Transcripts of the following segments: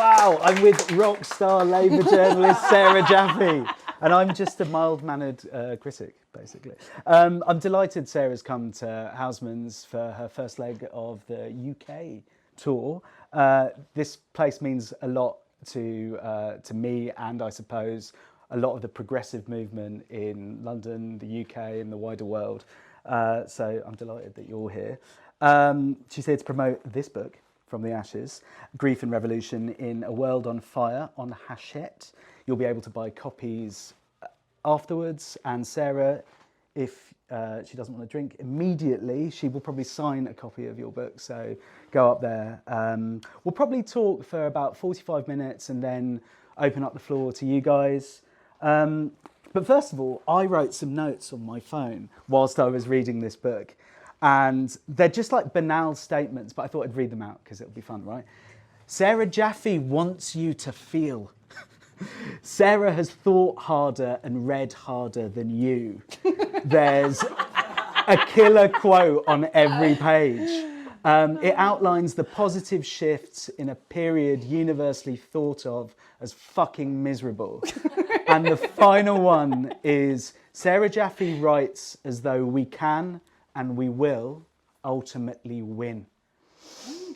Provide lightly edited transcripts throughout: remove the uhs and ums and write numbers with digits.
Wow, I'm with rock star Labour journalist Sarah Jaffe, and I'm just a mild-mannered critic, basically. I'm delighted Sarah's come to Housmans for her first leg of the UK tour. This place means a lot to me, and I suppose a lot of the progressive movement in London, the UK, and the wider world. So I'm delighted that you're here. She's here to promote this book, From the Ashes, Grief and Revolution in a World on Fire, on Hachette. You'll be able to buy copies afterwards, and Sarah, if she doesn't want to drink immediately, she will probably sign a copy of your book, so go up there. We'll probably talk for about 45 minutes and then open up the floor to you guys. But first of all, I wrote some notes on my phone whilst I was reading this book. And they're just like banal statements, but I thought I'd read them out because it'll be fun, right? Sarah Jaffe wants you to feel. Sarah has thought harder and read harder than you. There's a killer quote on every page. It outlines the positive shifts in a period universally thought of as fucking miserable. And the final one is, Sarah Jaffe writes as though we can and we will ultimately win.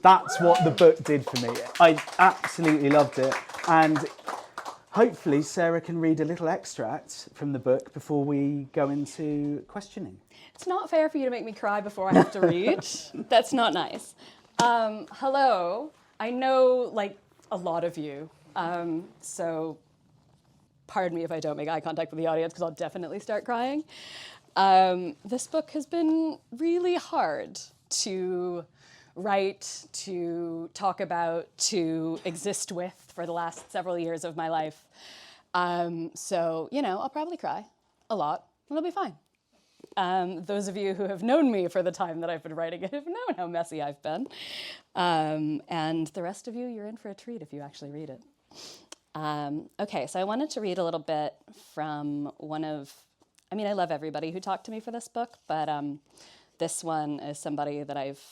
That's what the book did for me. I absolutely loved it. And hopefully Sarah can read a little extract from the book before we go into questioning. It's not fair for you to make me cry before I have to read. That's not nice. Hello. I know, like, a lot of you. So pardon me if I don't make eye contact with the audience, because I'll definitely start crying. This book has been really hard to write, to talk about, to exist with for the last several years of my life. So, you know, I'll probably cry a lot, and it'll be fine. Those of you who have known me for the time that I've been writing it have known how messy I've been. And the rest of you, you're in for a treat if you actually read it. Okay, so I wanted to read a little bit from I love everybody who talked to me for this book, but this one is somebody that I've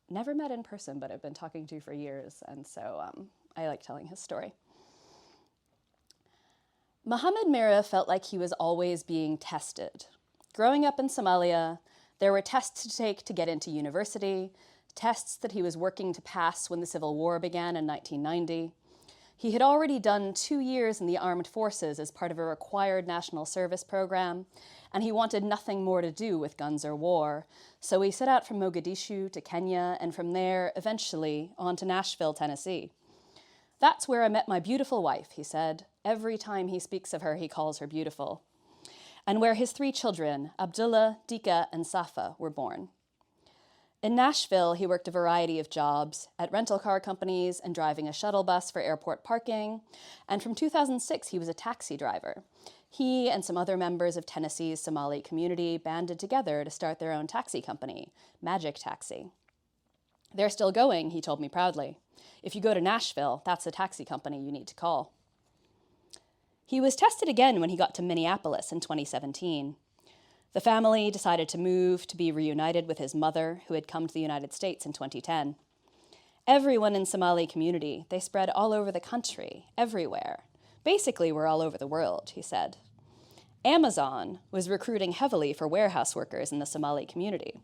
never met in person, but I've been talking to for years, and so I like telling his story. Muhammad Mira felt like he was always being tested. Growing up in Somalia, there were tests to take to get into university, tests that he was working to pass when the Civil War began in 1990. He had already done 2 years in the armed forces as part of a required national service program, and he wanted nothing more to do with guns or war. So he set out from Mogadishu to Kenya, and from there, eventually, on to Nashville, Tennessee. That's where I met my beautiful wife, he said. Every time he speaks of her, he calls her beautiful. And where his 3 children, Abdullah, Dika, and Safa, were born. In Nashville, he worked a variety of jobs at rental car companies and driving a shuttle bus for airport parking. And from 2006, he was a taxi driver. He and some other members of Tennessee's Somali community banded together to start their own taxi company, Magic Taxi. They're still going, he told me proudly. If you go to Nashville, that's the taxi company you need to call. He was tested again when he got to Minneapolis in 2017. The family decided to move to be reunited with his mother, who had come to the United States in 2010. Everyone in Somali community, they spread all over the country, everywhere. Basically, we're all over the world, he said. Amazon was recruiting heavily for warehouse workers in the Somali community,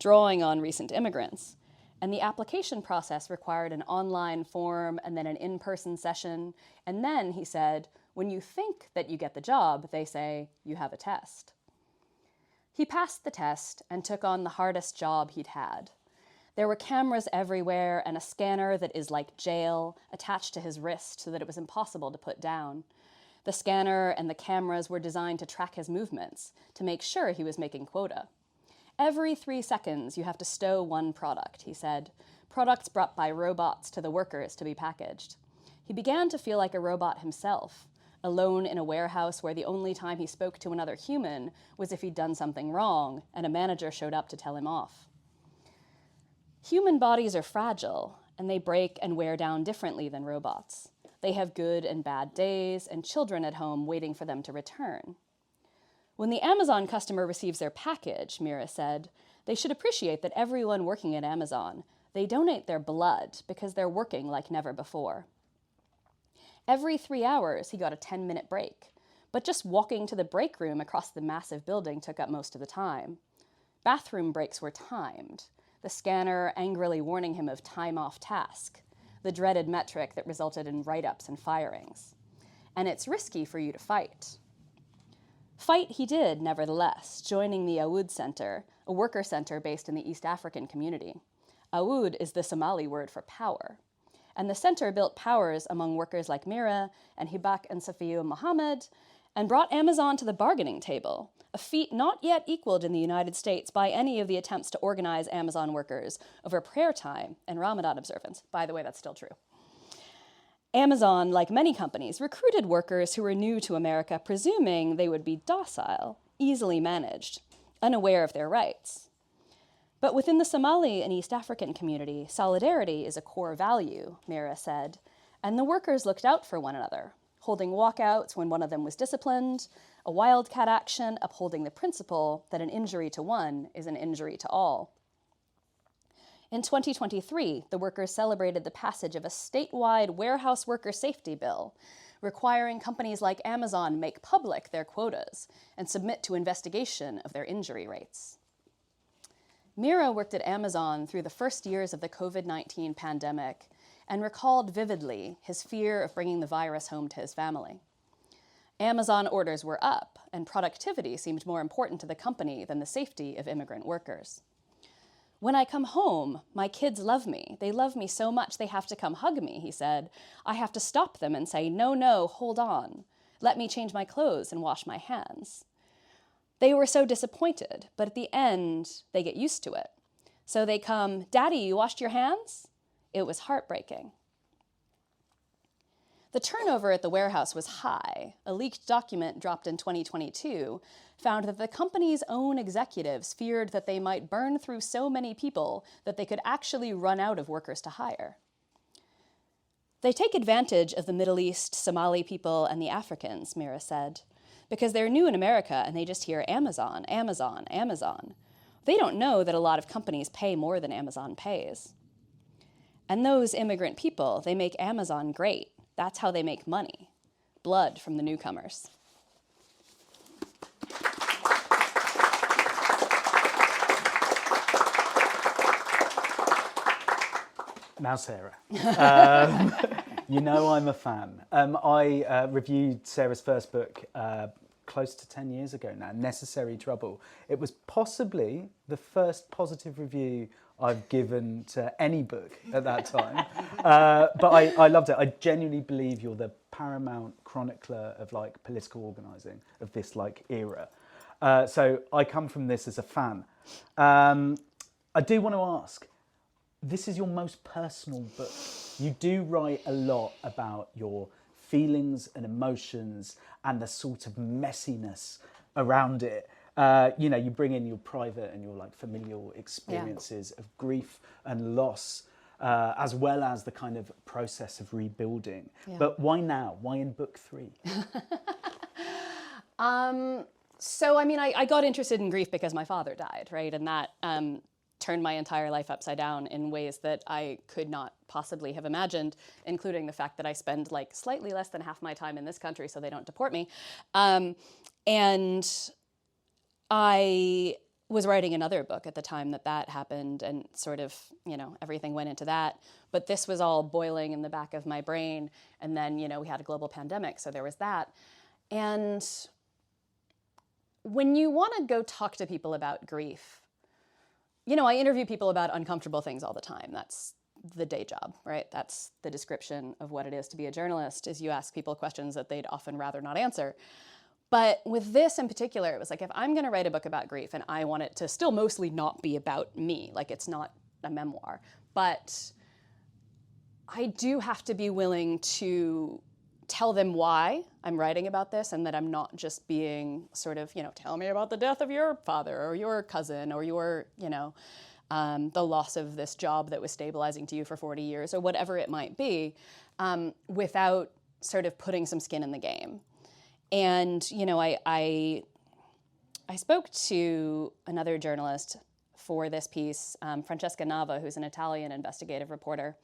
drawing on recent immigrants. And the application process required an online form and then an in-person session. And then, he said, when you think that you get the job, they say, you have a test. He passed the test and took on the hardest job he'd had. There were cameras everywhere and a scanner that is like jail attached to his wrist so that it was impossible to put down. The scanner and the cameras were designed to track his movements, to make sure he was making quota. Every 3 seconds, you have to stow one product, he said, products brought by robots to the workers to be packaged. He began to feel like a robot himself, alone in a warehouse where the only time he spoke to another human was if he'd done something wrong and a manager showed up to tell him off. Human bodies are fragile, and they break and wear down differently than robots. They have good and bad days, and children at home waiting for them to return. When the Amazon customer receives their package, Mira said, they should appreciate that everyone working at Amazon, they donate their blood because they're working like never before. Every 3 hours, he got a 10-minute break. But just walking to the break room across the massive building took up most of the time. Bathroom breaks were timed, the scanner angrily warning him of time off task, the dreaded metric that resulted in write-ups and firings. And it's risky for you to fight. Fight he did, nevertheless, joining the Aoud Center, a worker center based in the East African community. Aoud is the Somali word for power. And the center built powers among workers like Mira and Hibak and Safiyu Mohammed, and brought Amazon to the bargaining table, a feat not yet equaled in the United States by any of the attempts to organize Amazon workers over prayer time and Ramadan observance. By the way, that's still true. Amazon, like many companies, recruited workers who were new to America, presuming they would be docile, easily managed, unaware of their rights. But within the Somali and East African community, solidarity is a core value, Mira said, and the workers looked out for one another, holding walkouts when one of them was disciplined, a wildcat action upholding the principle that an injury to one is an injury to all. In 2023, the workers celebrated the passage of a statewide warehouse worker safety bill, requiring companies like Amazon make public their quotas and submit to investigation of their injury rates. Mira worked at Amazon through the first years of the COVID-19 pandemic and recalled vividly his fear of bringing the virus home to his family. Amazon orders were up, and productivity seemed more important to the company than the safety of immigrant workers. When I come home, my kids love me. They love me so much they have to come hug me, he said. I have to stop them and say, no, no, hold on. Let me change my clothes and wash my hands. They were so disappointed, but at the end, they get used to it. So they come, Daddy, you washed your hands? It was heartbreaking. The turnover at the warehouse was high. A leaked document dropped in 2022 found that the company's own executives feared that they might burn through so many people that they could actually run out of workers to hire. They take advantage of the Middle East, Somali people, and the Africans, Mira said, because they're new in America and they just hear Amazon, Amazon, Amazon. They don't know that a lot of companies pay more than Amazon pays. And those immigrant people, they make Amazon great. That's how they make money. Blood from the newcomers. Now, Sarah, you know I'm a fan. I reviewed Sarah's first book close to 10 years ago now, Necessary Trouble. It was possibly the first positive review I've given to any book at that time. But I loved it. I genuinely believe you're the paramount chronicler of like political organising of this like era. So I come from this as a fan. I do want to ask, this is your most personal book. You do write a lot about your feelings and emotions and the sort of messiness around it. You know, you bring in your private and your like familial experiences of grief and loss, as well as the kind of process of rebuilding. Yeah. But why now? Why in book 3? So, I mean, I got interested in grief because my father died, right? And that turned my entire life upside down in ways that I could not possibly have imagined, including the fact that I spend like slightly less than half my time in this country so they don't deport me. And I was writing another book at the time that happened, and sort of, you know, everything went into that. But this was all boiling in the back of my brain. And then, you know, we had a global pandemic, so there was that. And when you want to go talk to people about grief, you know, I interview people about uncomfortable things all the time. That's the day job, right? That's the description of what it is to be a journalist, is you ask people questions that they'd often rather not answer. But with this in particular, it was like, if I'm going to write a book about grief, and I want it to still mostly not be about me, like it's not a memoir, but I do have to be willing to tell them why I'm writing about this, and that I'm not just being sort of, you know, tell me about the death of your father or your cousin or your, you know, the loss of this job that was stabilizing to you for 40 years or whatever it might be, without sort of putting some skin in the game. And, you know, I spoke to another journalist for this piece, Francesca Nava, who's an Italian investigative reporter.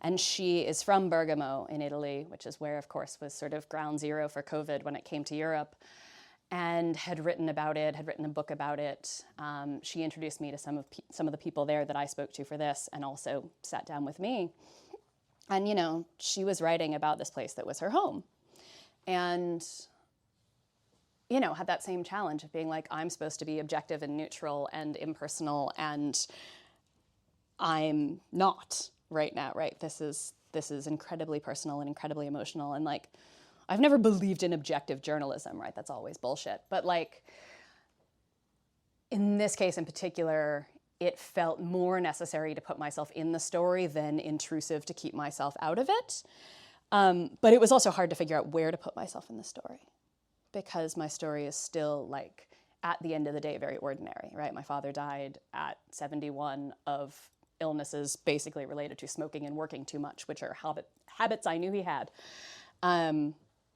And she is from Bergamo in Italy, which is where, of course, was sort of ground zero for COVID when it came to Europe, and had written about it, had written a book about it. She introduced me to some of the people there that I spoke to for this, and also sat down with me. And, you know, she was writing about this place that was her home. And, you know, had that same challenge of being like, I'm supposed to be objective and neutral and impersonal, and I'm not right now, right? This is incredibly personal and incredibly emotional. And like, I've never believed in objective journalism, right? That's always bullshit. But like, in this case in particular, it felt more necessary to put myself in the story than intrusive to keep myself out of it. But it was also hard to figure out where to put myself in the story, because my story is still, like, at the end of the day, very ordinary, right? My father died at 71 of illnesses basically related to smoking and working too much, which are habits I knew he had.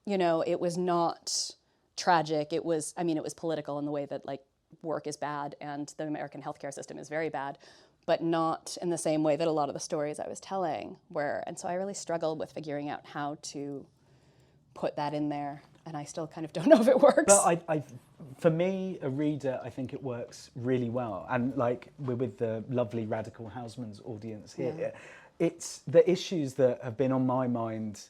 You know, it was not tragic. It was political in the way that, like, work is bad and the American healthcare system is very bad, but not in the same way that a lot of the stories I was telling were. And so I really struggled with figuring out how to put that in there. And I still kind of don't know if it works. But for me, a reader, I think it works really well. And like, we're with the lovely radical Housmans audience here. Yeah. It's the issues that have been on my mind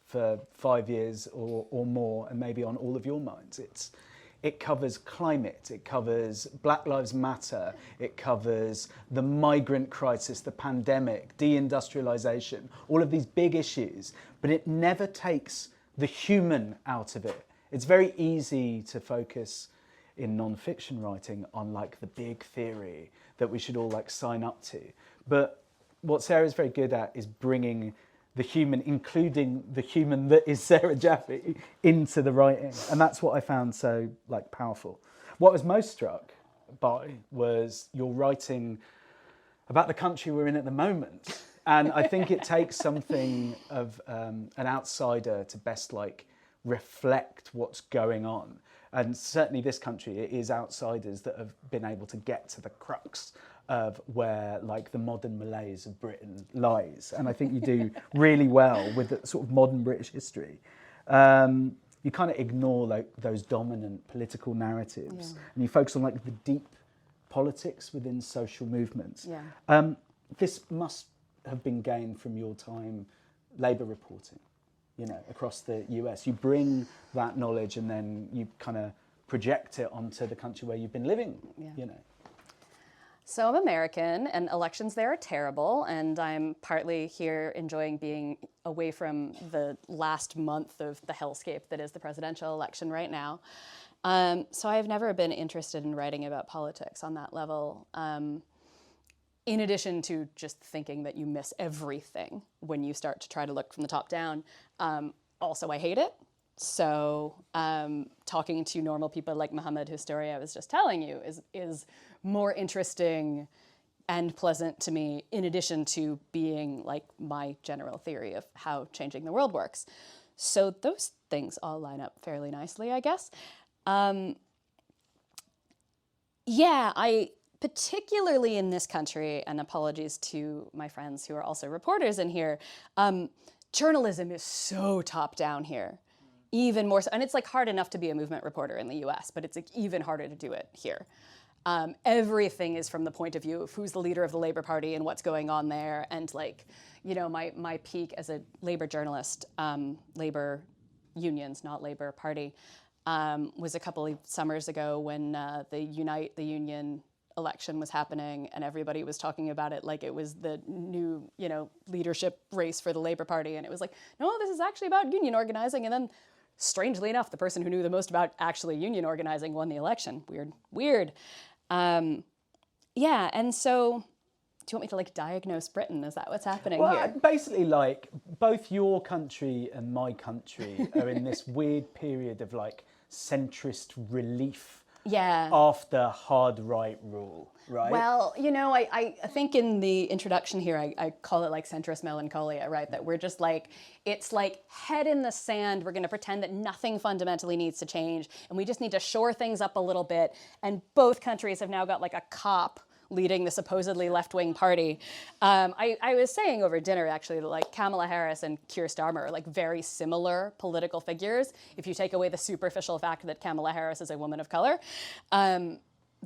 for 5 years or more, and maybe on all of your minds. It covers climate, it covers Black Lives Matter, it covers the migrant crisis, the pandemic, deindustrialization, all of these big issues, but it never takes the human out of it. It's very easy to focus in non-fiction writing on like the big theory that we should all like sign up to. But what Sarah's very good at is bringing the human, including the human that is Sarah Jaffe, into the writing. And that's what I found so like powerful. What I was most struck by was your writing about the country we're in at the moment. And I think it takes something of an outsider to best like reflect what's going on. And certainly this country, it is outsiders that have been able to get to the crux of where like the modern malaise of Britain lies. And I think you do really well with the sort of modern British history. You kind of ignore like those dominant political narratives, and you focus on like the deep politics within social movements. This must have been gained from your time Labour reporting, you know, across the US. You bring that knowledge and then you kind of project it onto the country where you've been living, you know. So I'm American, and elections there are terrible, and I'm partly here enjoying being away from the last month of the hellscape that is the presidential election right now. So I've never been interested in writing about politics on that level, in addition to just thinking that you miss everything when you start to try to look from the top down. Also, I hate it. So talking to normal people like Muhammad, whose story I was just telling you, is more interesting and pleasant to me, in addition to being like my general theory of how changing the world works. So those things all line up fairly nicely, I guess. I particularly in this country, and apologies to my friends who are also reporters in here, journalism is so top down here. Even more so, and it's like hard enough to be a movement reporter in the US, but it's like even harder to do it here. Everything is from the point of view of who's the leader of the Labour Party and what's going on there. And like, you know, my peak as a Labour journalist, Labour unions, not Labour Party, was a couple of summers ago when the Unite the Union election was happening, and everybody was talking about it like it was the new, you know, leadership race for the Labour Party. And it was like, no, this is actually about union organizing. And then, strangely enough, the person who knew the most about actually union organizing won the election. Weird. And so, do you want me to like diagnose Britain? Is that what's happening here? Basically, like, both your country and my country are in this weird period of like centrist relief after hard right rule, right? Well, you know, I think in the introduction here, I call it like centrist melancholia, right? That we're just like, it's like head in the sand. We're going to pretend that nothing fundamentally needs to change, and we just need to shore things up a little bit. And both countries have now got like a cop leading the supposedly left-wing party. I was saying over dinner, actually, that like Kamala Harris and Keir Starmer are like very similar political figures. If you take away the superficial fact that Kamala Harris is a woman of color,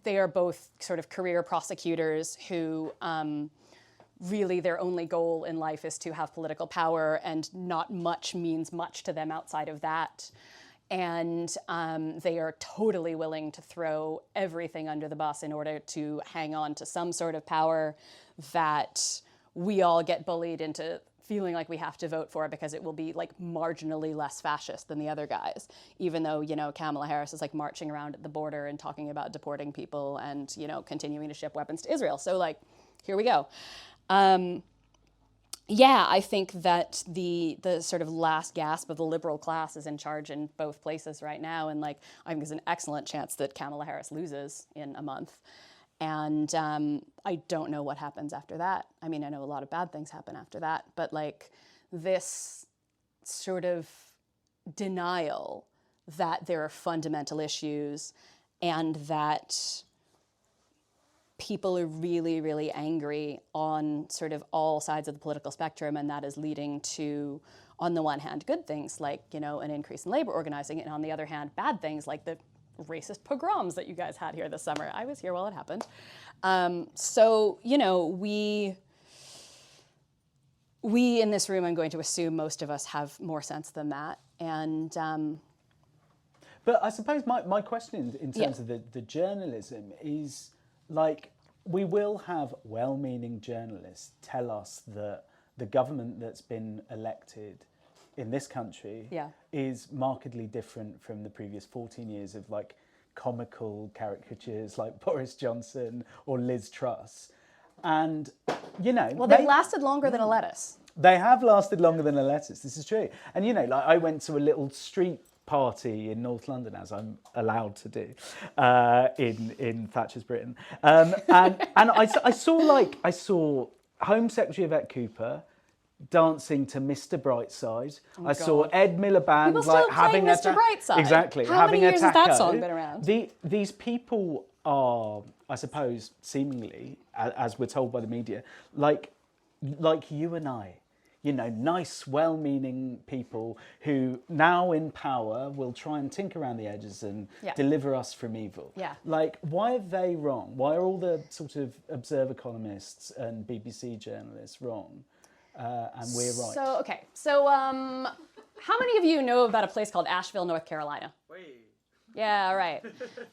they are both sort of career prosecutors who really their only goal in life is to have political power, and not much means much to them outside of that. And they are totally willing to throw everything under the bus in order to hang on to some sort of power that we all get bullied into feeling like we have to vote for because it will be like marginally less fascist than the other guys, even though, you know, Kamala Harris is like marching around at the border and talking about deporting people and, you know, continuing to ship weapons to Israel. So like, here we go. Yeah, I think that the sort of last gasp of the liberal class is in charge in both places right now. And like, I think there's an excellent chance that Kamala Harris loses in a month. And I don't know what happens after that. I mean, I know a lot of bad things happen after that, but like this sort of denial that there are fundamental issues and that people are really, really angry on sort of all sides of the political spectrum, and that is leading to, on the one hand, good things like, you know, an increase in labor organizing, and on the other hand, bad things like the racist pogroms that you guys had here this summer. I was here while it happened. So, you know, we in this room, I'm going to assume most of us have more sense than that. And but I suppose my question in terms of the journalism is, like, we will have well-meaning journalists tell us that the government that's been elected in this country is markedly different from the previous 14 years of like comical caricatures like Boris Johnson or Liz Truss. And, you know... Well, they've lasted longer than a lettuce. They have lasted longer than a lettuce, this is true. And, you know, like I went to a little street party in North London, as I'm allowed to do, in Thatcher's Britain, and I saw Home Secretary Yvette Cooper dancing to Mr. Brightside. I saw Ed Miliband like having Mr. Brightside. Exactly. How having many years has that taco. song been around? These people are, I suppose, seemingly, as we're told by the media, like you and I. You know, nice, well-meaning people who now in power will try and tinker around the edges and deliver us from evil. Yeah. Like, why are they wrong? Why are all the sort of Observer columnists and BBC journalists wrong? And we're right. So, okay. So, how many of you know about a place called Asheville, North Carolina? Yeah, right.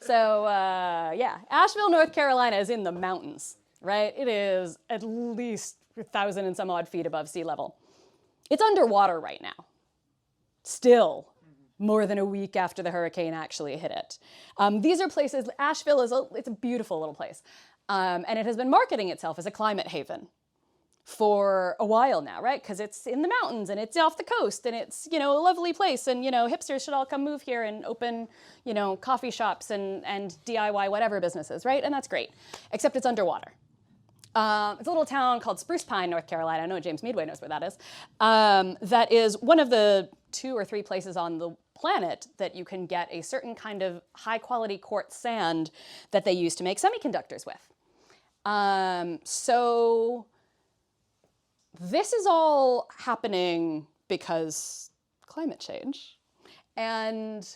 So, Asheville, North Carolina is in the mountains, right? It is at least 1,000 and some odd feet above sea level. It's underwater right now. Still, more than a week after the hurricane actually hit it. These are places, Asheville it's a beautiful little place. And it has been marketing itself as a climate haven for a while now, right? Because it's in the mountains and it's off the coast and it's, you know, a lovely place, and, you know, hipsters should all come move here and open, you know, coffee shops and DIY whatever businesses, right? And that's great, except it's underwater. It's a little town called Spruce Pine, North Carolina. I know James Meadway knows where that is. That is one of the 2 or 3 places on the planet that you can get a certain kind of high-quality quartz sand that they use to make semiconductors with. So this is all happening because climate change. And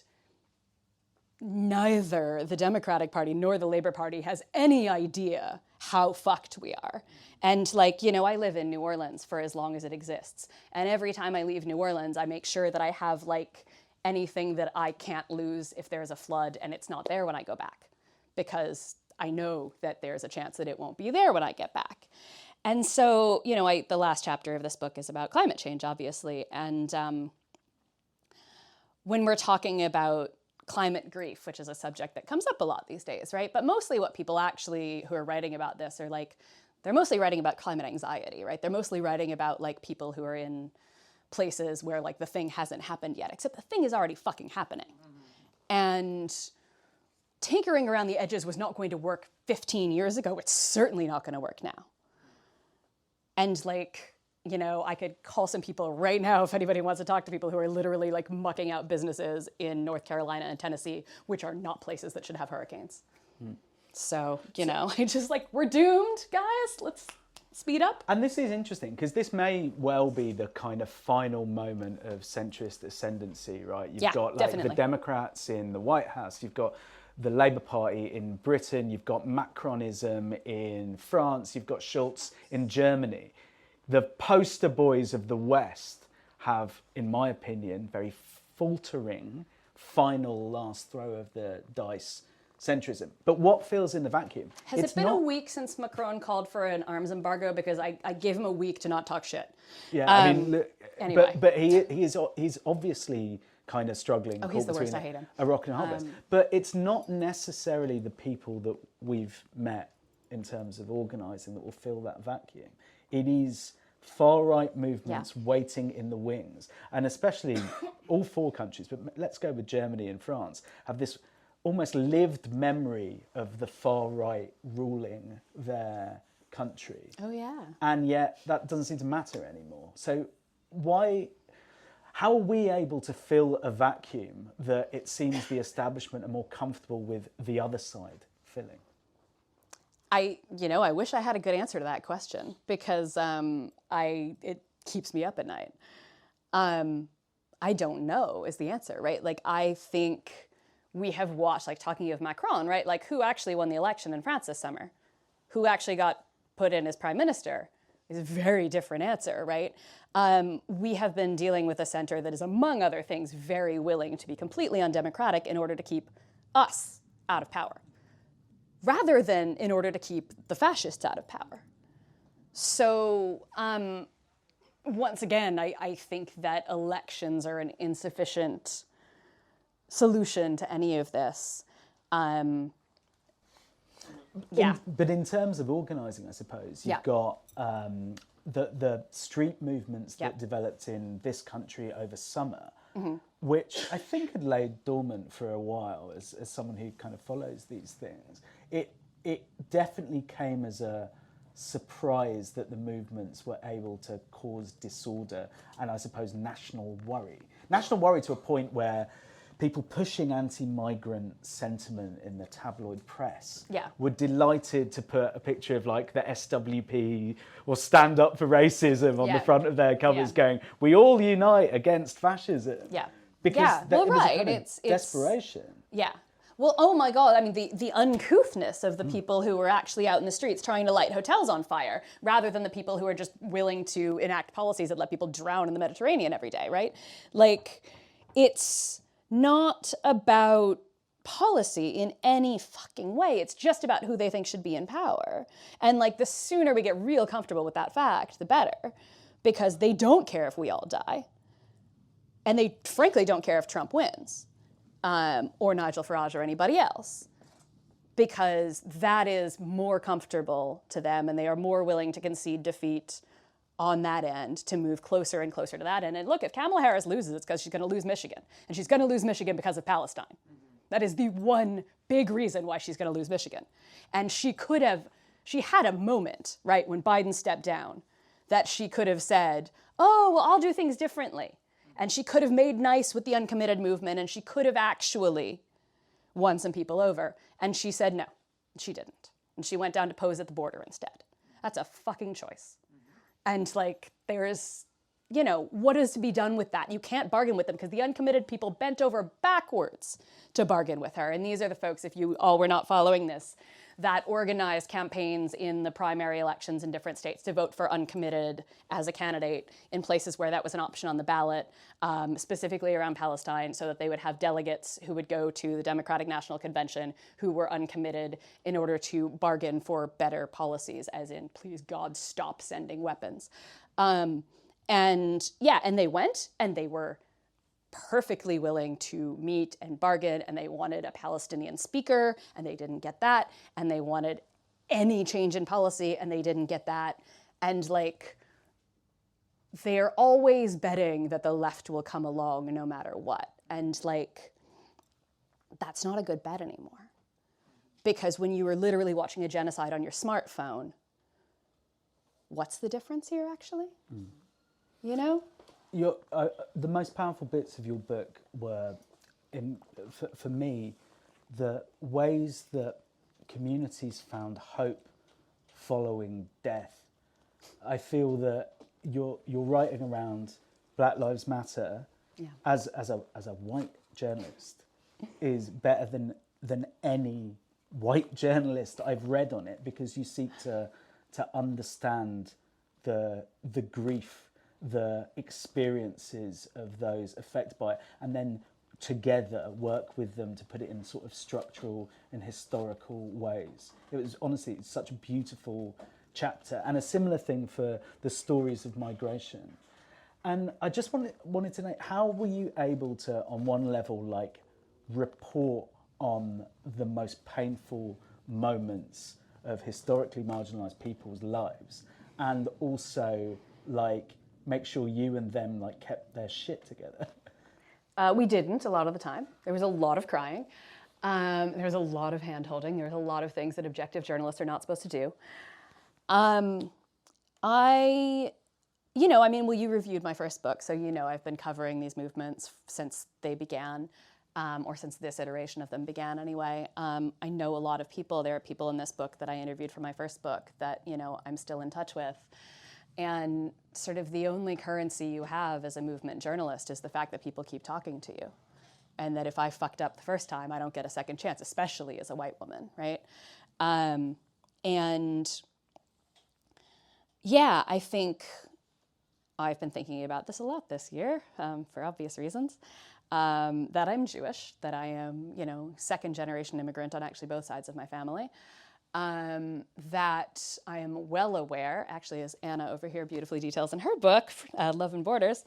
neither the Democratic Party nor the Labour Party has any idea how fucked we are. And like, you know, I live in New Orleans for as long as it exists. And every time I leave New Orleans, I make sure that I have like anything that I can't lose if there's a flood and it's not there when I go back. Because I know that there's a chance that it won't be there when I get back. And so, you know, the last chapter of this book is about climate change, obviously. And when we're talking about climate grief, which is a subject that comes up a lot these days, right? But mostly what people actually who are writing about this are like, they're mostly writing about climate anxiety, right? They're mostly writing about like people who are in places where like the thing hasn't happened yet, except the thing is already fucking happening. And tinkering around the edges was not going to work 15 years ago. It's certainly not going to work now. And like, you know, I could call some people right now if anybody wants to talk to people who are literally like mucking out businesses in North Carolina and Tennessee, which are not places that should have hurricanes. So, you know, I just like, we're doomed, guys. Let's speed up. And this is interesting because this may well be the kind of final moment of centrist ascendancy, right? You've got like definitely. the Democrats in the White House, you've got the Labour Party in Britain, you've got Macronism in France, you've got Schulz in Germany. The poster boys of the West have, in my opinion, very faltering final last throw of the dice centrism. But what fills in the vacuum? Has it been a week since Macron called for an arms embargo? Because I gave him a week to not talk shit. Yeah, I mean, look, anyway. but he's obviously kind of struggling. Oh, he's the worst. I hate him. A rock and a hard place. But it's not necessarily the people that we've met in terms of organising that will fill that vacuum. It is far-right movements waiting in the wings. And especially all four countries, but let's go with Germany and France, have this almost lived memory of the far-right ruling their country. Oh, yeah. And yet that doesn't seem to matter anymore. So how are we able to fill a vacuum that it seems the establishment are more comfortable with the other side filling? I wish I had a good answer to that question because it keeps me up at night. I don't know is the answer, right? Like, I think we have watched, like talking of Macron, right? Like, who actually won the election in France this summer? Who actually got put in as prime minister? Is a very different answer, right? We have been dealing with a center that is, among other things, very willing to be completely undemocratic in order to keep us out of power, rather than in order to keep the fascists out of power. So once again, I think that elections are an insufficient solution to any of this. But in terms of organising, I suppose, you've got the street movements that developed in this country over summer, which I think had laid dormant for a while as someone who kind of follows these things. It definitely came as a surprise that the movements were able to cause disorder and, I suppose, national worry. National worry to a point where people pushing anti-migrant sentiment in the tabloid press were delighted to put a picture of like the SWP or Stand Up for Racism on the front of their covers going, we all unite against fascism. Yeah. Because well, it was right. a kind of desperation. Yeah. Well, oh my God, I mean, the uncouthness of the people who were actually out in the streets trying to light hotels on fire, rather than the people who are just willing to enact policies that let people drown in the Mediterranean every day, right? Like, it's not about policy in any fucking way. It's just about who they think should be in power. And like, the sooner we get real comfortable with that fact, the better, because they don't care if we all die. And they frankly don't care if Trump wins, or Nigel Farage or anybody else, because that is more comfortable to them and they are more willing to concede defeat on that end to move closer and closer to that end. And look, if Kamala Harris loses, it's because she's going to lose Michigan. And she's going to lose Michigan because of Palestine. That is the one big reason why she's going to lose Michigan. And she had a moment, right, when Biden stepped down, that she could have said, oh, well, I'll do things differently. And she could have made nice with the uncommitted movement, and she could have actually won some people over. And she said no, she didn't. And she went down to pose at the border instead. That's a fucking choice. And like, there is, what is to be done with that? You can't bargain with them because the uncommitted people bent over backwards to bargain with her. And these are the folks, if you all were not following this, that organized campaigns in the primary elections in different states to vote for uncommitted as a candidate in places where that was an option on the ballot, specifically around Palestine, so that they would have delegates who would go to the Democratic National Convention who were uncommitted in order to bargain for better policies, as in, please God, stop sending weapons. And they went, and they were perfectly willing to meet and bargain, and they wanted a Palestinian speaker, and they didn't get that, and they wanted any change in policy, and they didn't get that. And like, they're always betting that the left will come along no matter what. And like, that's not a good bet anymore. Because when you were literally watching a genocide on your smartphone, what's the difference here actually? The most powerful bits of your book were, for me, the ways that communities found hope following death. I feel that you're writing around Black Lives Matter as a white journalist is better than any white journalist I've read on it, because you seek to understand the grief, the experiences of those affected by it, and then together work with them to put it in sort of structural and historical ways. It was honestly such a beautiful chapter, and a similar thing for the stories of migration. And I just wanted to know, how were you able to, on one level, like, report on the most painful moments of historically marginalised people's lives, and also, like, make sure you and them, like, kept their shit together? We didn't a lot of the time. There was a lot of crying. There was a lot of hand-holding. There was a lot of things that objective journalists are not supposed to do. Well, you reviewed my first book, so I've been covering these movements since they began, or since this iteration of them began anyway. I know a lot of people. There are people in this book that I interviewed for my first book that, I'm still in touch with. And sort of the only currency you have as a movement journalist is the fact that people keep talking to you. And that if I fucked up the first time, I don't get a second chance, especially as a white woman, right? I think I've been thinking about this a lot this year, for obvious reasons, that I'm Jewish, that I am, second generation immigrant on actually both sides of my family. That I am well aware, actually, as Anna over here beautifully details in her book, Love and Borders,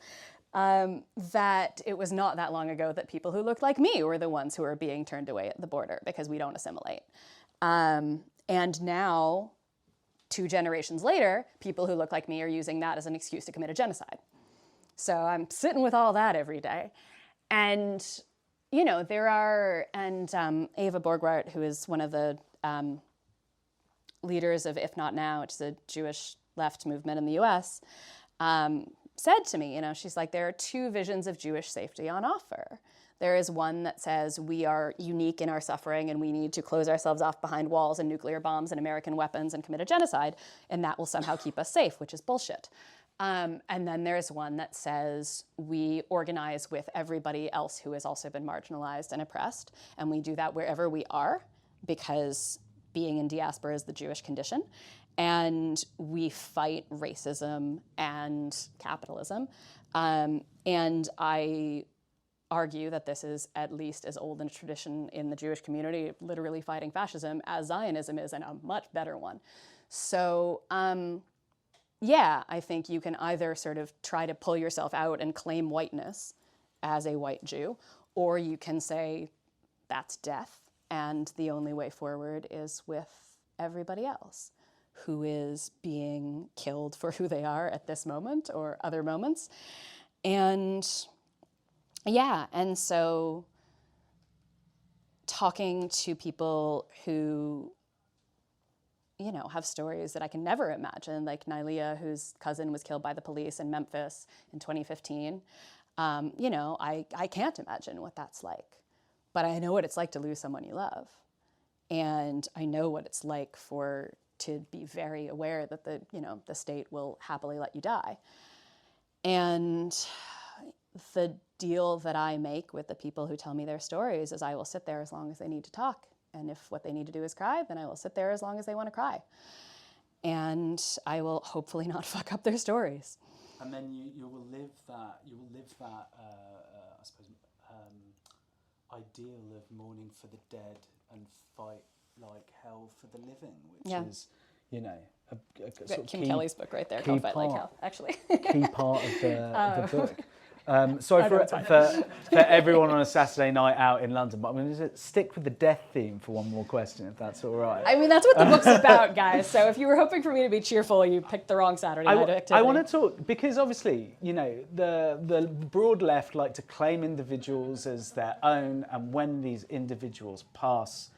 that it was not that long ago that people who looked like me were the ones who were being turned away at the border because we don't assimilate. And now, 2 generations later, people who look like me are using that as an excuse to commit a genocide. So I'm sitting with all that every day. And, there are, and Eva Borgwart, who is one of the leaders of If Not Now, which is a Jewish left movement in the US, said to me, she's like, there are 2 visions of Jewish safety on offer. There is one that says we are unique in our suffering and we need to close ourselves off behind walls and nuclear bombs and American weapons and commit a genocide, and that will somehow keep us safe, which is bullshit. And then there's one that says we organize with everybody else who has also been marginalized and oppressed, and we do that wherever we are, because being in diaspora is the Jewish condition, and we fight racism and capitalism. And I argue that this is at least as old a tradition in the Jewish community, literally fighting fascism, as Zionism is, and a much better one. So, I think you can either sort of try to pull yourself out and claim whiteness as a white Jew, or you can say that's death, and the only way forward is with everybody else who is being killed for who they are at this moment or other moments. And so talking to people who, have stories that I can never imagine, like Nylea, whose cousin was killed by the police in Memphis in 2015. I can't imagine what that's like, but I know what it's like to lose someone you love. And I know what it's like to be very aware that the state will happily let you die. And the deal that I make with the people who tell me their stories is I will sit there as long as they need to talk. And if what they need to do is cry, then I will sit there as long as they want to cry. And I will hopefully not fuck up their stories. And then you will live that I suppose, ideal of mourning for the dead and fight like hell for the living, which is, a sort of Kim Kelly's book right there, Go Fight Like Hell, actually. Key part of the book. Sorry for everyone on a Saturday night out in London, but I'm going to stick with the death theme for one more question, if that's all right. I mean, that's what the book's about, guys. So if you were hoping for me to be cheerful, you picked the wrong Saturday night activity. I want to talk, because obviously, the broad left like to claim individuals as their own, and when these individuals pass,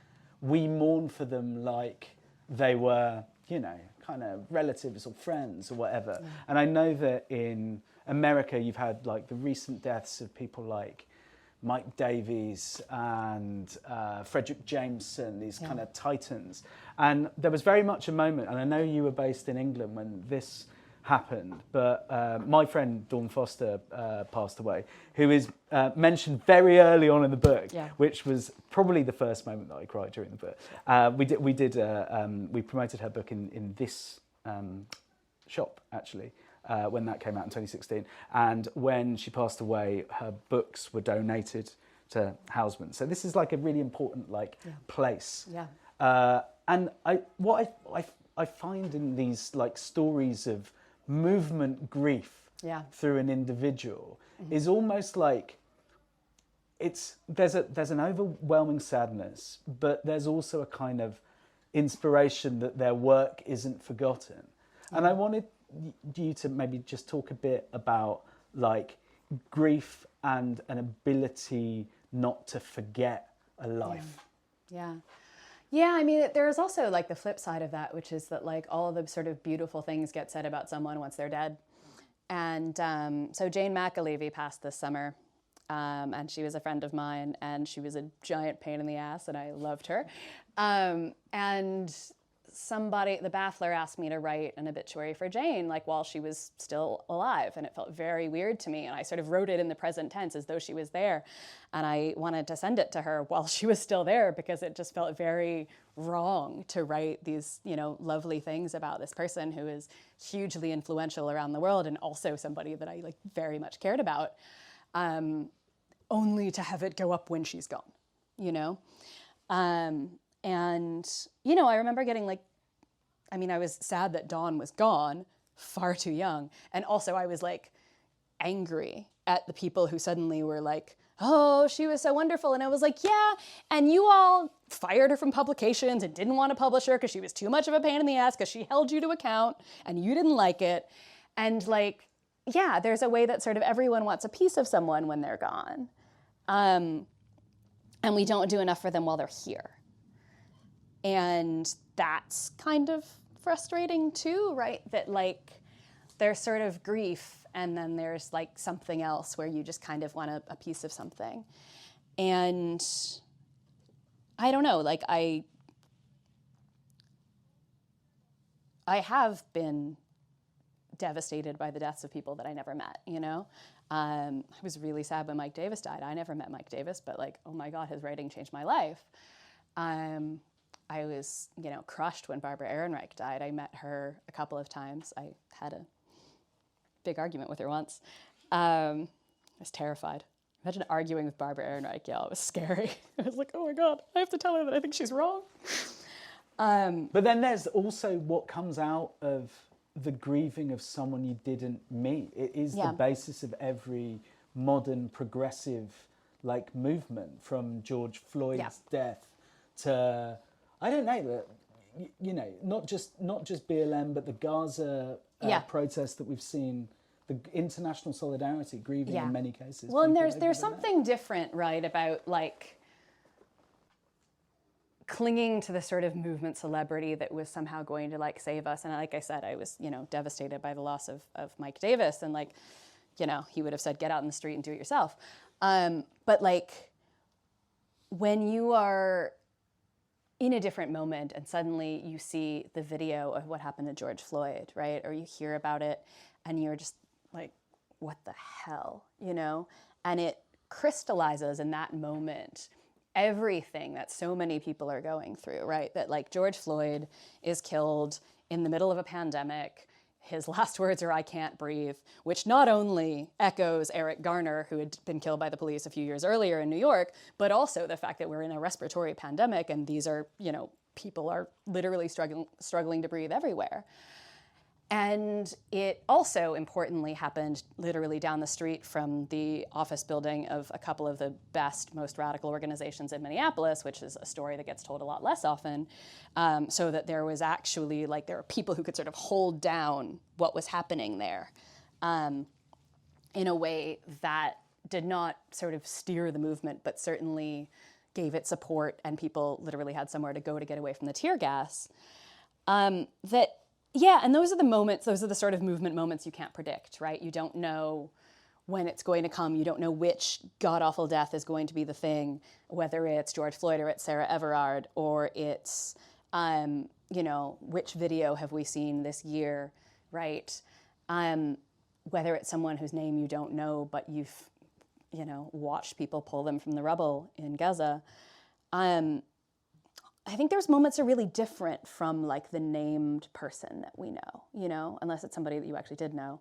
we mourn for them like they were, kind of relatives or friends or whatever. Yeah. And I know that in America, you've had like the recent deaths of people like Mike Davies and Frederick Jameson, these kind of titans. And there was very much a moment, and I know you were based in England when this happened, but my friend Dawn Foster passed away, who is mentioned very early on in the book, which was probably the first moment that I cried during the book. We promoted her book in this shop, actually, when that came out in 2016. And when she passed away, her books were donated to Housmans. So this is like a really important place. And what I find in these like stories of movement grief through an individual is almost like there's an overwhelming sadness, but there's also a kind of inspiration that their work isn't forgotten. And I wanted you to maybe just talk a bit about like grief and an ability not to forget a life. Yeah, I mean, there's also like the flip side of that, which is that like all the sort of beautiful things get said about someone once they're dead. And so Jane McAlevey passed this summer, and she was a friend of mine, and she was a giant pain in the ass, and I loved her. And somebody, the Baffler, asked me to write an obituary for Jane, like while she was still alive, and it felt very weird to me. And I sort of wrote it in the present tense as though she was there, and I wanted to send it to her while she was still there because it just felt very wrong to write these, you know, lovely things about this person who is hugely influential around the world and also somebody that I like very much cared about, only to have it go up when she's gone, you know. And, you know, I remember getting like, I mean, I was sad that Dawn was gone, far too young. And also I was like angry at the people who suddenly were like, oh, she was so wonderful. And I was like, yeah, and you all fired her from publications and didn't want to publish her because she was too much of a pain in the ass because she held you to account and you didn't like it. And like, yeah, there's a way that sort of everyone wants a piece of someone when they're gone. And we don't do enough for them while they're here. And that's kind of frustrating too, right? That like there's sort of grief and then there's like something else where you just kind of want a piece of something. And I don't know, like I have been devastated by the deaths of people that I never met, you know? I was really sad when Mike Davis died. I never met Mike Davis, but like, oh my God, his writing changed my life. I was, you know, crushed when Barbara Ehrenreich died. I met her a couple of times. I had a big argument with her once. I was terrified. Imagine arguing with Barbara Ehrenreich. Yeah, it was scary. I was like, oh my God, I have to tell her that I think she's wrong. But then there's also what comes out of the grieving of someone you didn't meet. It is the basis of every modern progressive like movement, from George Floyd's death to, I don't know, you know, not just BLM, but the Gaza protest that we've seen, the international solidarity, grieving in many cases. Well, and there's something different, right, about like clinging to the sort of movement celebrity that was somehow going to like save us. And like I said, I was, you know, devastated by the loss of Mike Davis, and like, you know, he would have said, get out in the street and do it yourself. But like when you are in a different moment and suddenly you see the video of what happened to George Floyd, right? Or you hear about it and you're just like, what the hell, you know? And it crystallizes in that moment everything that so many people are going through, right? That like George Floyd is killed in the middle of a pandemic. His last words are, I can't breathe, which not only echoes Eric Garner, who had been killed by the police a few years earlier in New York, but also the fact that we're in a respiratory pandemic and these are, you know, people are literally struggling to breathe everywhere. And it also importantly happened literally down the street from the office building of a couple of the best, most radical organizations in Minneapolis, which is a story that gets told a lot less often, so that there was actually, like, there were people who could sort of hold down what was happening there in a way that did not sort of steer the movement, but certainly gave it support, and people literally had somewhere to go to get away from the tear gas. Yeah, and those are the moments, those are the sort of movement moments you can't predict, right? You don't know when it's going to come. You don't know which god-awful death is going to be the thing, whether it's George Floyd or it's Sarah Everard or it's, which video have we seen this year, right? Whether it's someone whose name you don't know, but you've, watched people pull them from the rubble in Gaza. I think there's moments that are really different from like the named person that we know, unless it's somebody that you actually did know.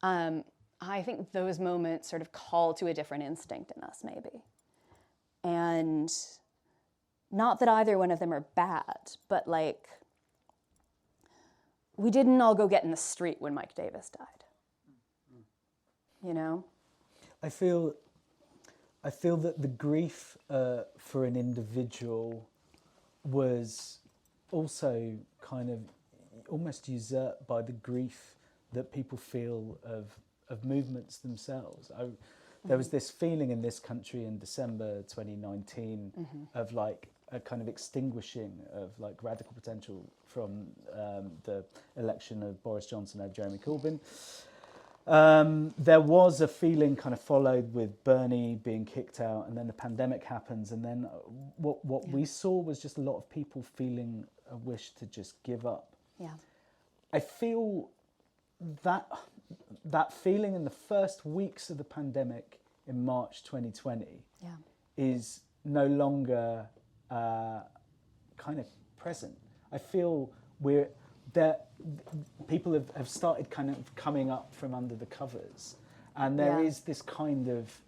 I think those moments sort of call to a different instinct in us, maybe. And not that either one of them are bad, but like, we didn't all go get in the street when Mike Davis died. I feel that the grief for an individual was also kind of almost usurped by the grief that people feel of movements themselves. There was this feeling in this country in December 2019 of like a kind of extinguishing of like radical potential from the election of Boris Johnson over Jeremy Corbyn. There was a feeling kind of followed with Bernie being kicked out, and then the pandemic happens, and then what we saw was just a lot of people feeling a wish to just give up. Yeah. I feel that feeling in the first weeks of the pandemic in March 2020 is no longer kind of present. I feel people have started kind of coming up from under the covers, and there is this kind of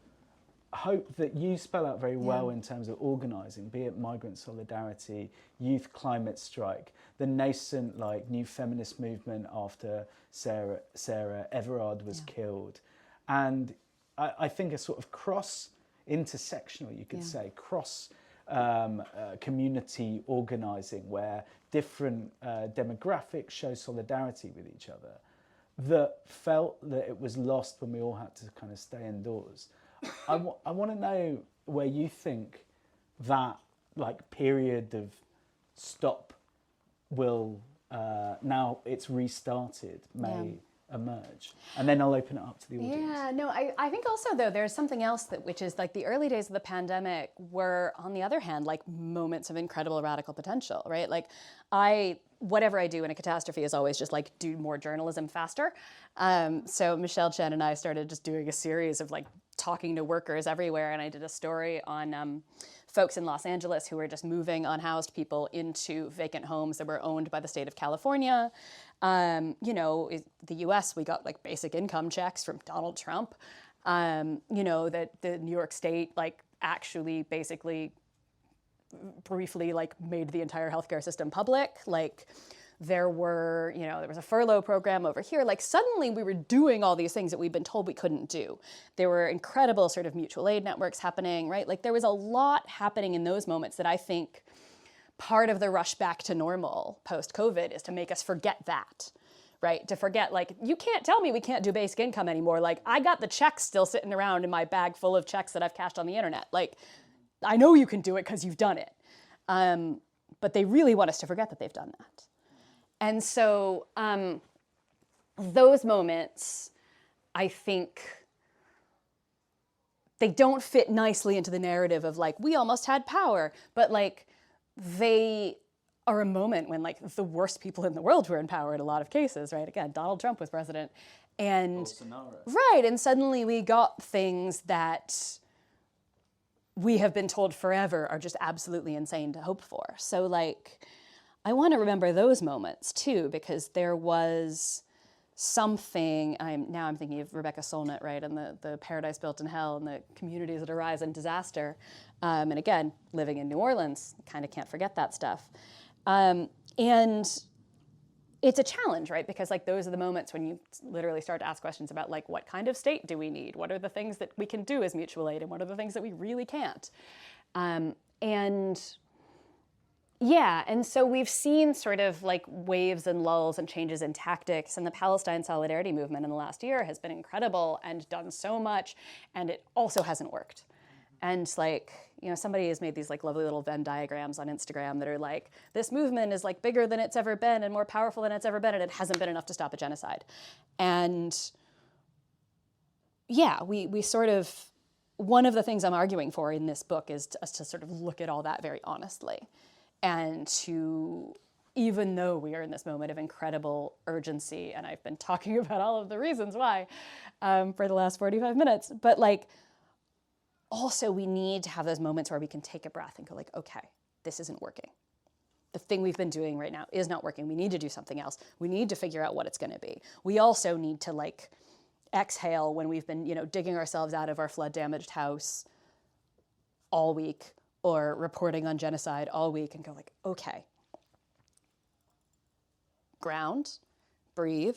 hope that you spell out very well in terms of organising, be it migrant solidarity, youth climate strike, the nascent like new feminist movement after Sarah Everard was killed, and I think a sort of intersectional, you could say, community organising where different demographics show solidarity with each other, that felt that it was lost when we all had to kind of stay indoors. I want to know where you think that like period of stop will, now it's restarted, may emerge, and then I'll open it up to the audience. Yeah, no, I think also though there's something else which is like the early days of the pandemic were, on the other hand, like moments of incredible radical potential, right? Like whatever I do in a catastrophe is always just like do more journalism faster. So Michelle Chen and I started just doing a series of like talking to workers everywhere, and I did a story on folks in Los Angeles who were just moving unhoused people into vacant homes that were owned by the state of California. The US, we got like basic income checks from Donald Trump. That the New York State like actually basically briefly like made the entire healthcare system public. Like there was a furlough program over here. Like suddenly we were doing all these things that we'd been told we couldn't do. There were incredible sort of mutual aid networks happening, right? Like there was a lot happening in those moments that I think part of the rush back to normal post-COVID is to make us forget that, right? To forget, like, you can't tell me we can't do basic income anymore. Like, I got the checks still sitting around in my bag full of checks that I've cashed on the internet. Like, I know you can do it because you've done it. But they really want us to forget that they've done that. And so those moments, I think, they don't fit nicely into the narrative of like, we almost had power, but like, they are a moment when like the worst people in the world were in power in a lot of cases, right? Again, Donald Trump was president, and Bolsonaro. Right, and suddenly we got things that we have been told forever are just absolutely insane to hope for. So like, I want to remember those moments too, because there was something, I'm thinking of Rebecca Solnit, right, and the Paradise Built in Hell and the communities that arise in disaster. And again, living in New Orleans, kind of can't forget that stuff. And it's a challenge, right? Because like those are the moments when you literally start to ask questions about like, what kind of state do we need? What are the things that we can do as mutual aid? And what are the things that we really can't? And so we've seen sort of like waves and lulls and changes in tactics, and the Palestine solidarity movement in the last year has been incredible and done so much, and it also hasn't worked. And like, somebody has made these like lovely little Venn diagrams on Instagram that are like, this movement is like bigger than it's ever been and more powerful than it's ever been, and it hasn't been enough to stop a genocide. And, yeah, we sort of, one of the things I'm arguing for in this book is us to sort of look at all that very honestly, and to, even though we are in this moment of incredible urgency, and I've been talking about all of the reasons why for the last 45 minutes, but like, also we need to have those moments where we can take a breath and go like, okay, this isn't working. The thing we've been doing right now is not working. We need to do something else. We need to figure out what it's going to be. We also need to like exhale when we've been, digging ourselves out of our flood damaged house all week or reporting on genocide all week and go like, okay, ground, breathe,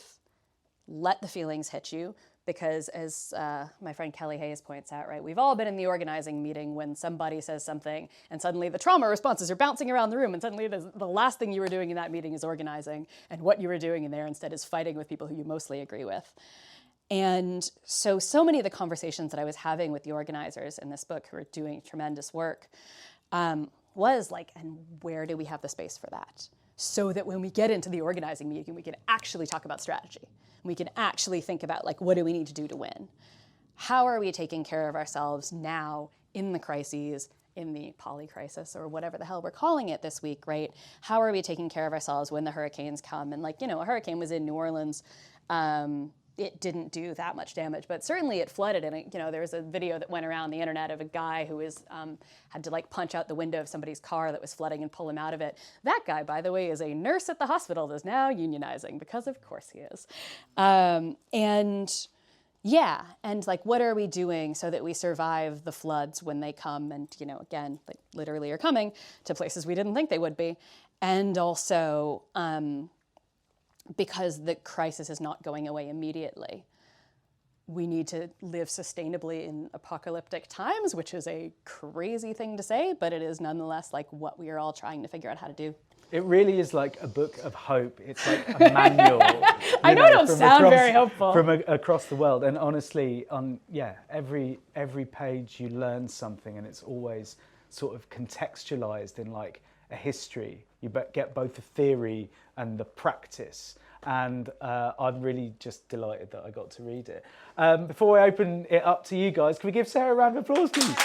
let the feelings hit you. Because as my friend Kelly Hayes points out, right, we've all been in the organizing meeting when somebody says something and suddenly the trauma responses are bouncing around the room and suddenly the last thing you were doing in that meeting is organizing, and what you were doing in there instead is fighting with people who you mostly agree with. And so many of the conversations that I was having with the organizers in this book who are doing tremendous work was like, and where do we have the space for that? So that when we get into the organizing meeting, we can actually talk about strategy. We can actually think about like, what do we need to do to win? How are we taking care of ourselves now in the crises, in the polycrisis or whatever the hell we're calling it this week, right? How are we taking care of ourselves when the hurricanes come? And like, a hurricane was in New Orleans. It didn't do that much damage, but certainly it flooded. And there was a video that went around the internet of a guy who was had to like punch out the window of somebody's car that was flooding and pull him out of it. That guy, by the way, is a nurse at the hospital that's now unionizing, because of course he is. And like, what are we doing so that we survive the floods when they come? And again, like literally are coming to places we didn't think they would be, and also. Because the crisis is not going away immediately. We need to live sustainably in apocalyptic times, which is a crazy thing to say, but it is nonetheless like what we are all trying to figure out how to do. It really is like a book of hope. It's like a manual. I know it don't sound very hopeful. From across the world. And honestly, every page you learn something, and it's always sort of contextualized in like a history. You get both the theory and the practice. And I'm really just delighted that I got to read it. Before I open it up to you guys, can we give Sarah a round of applause, please?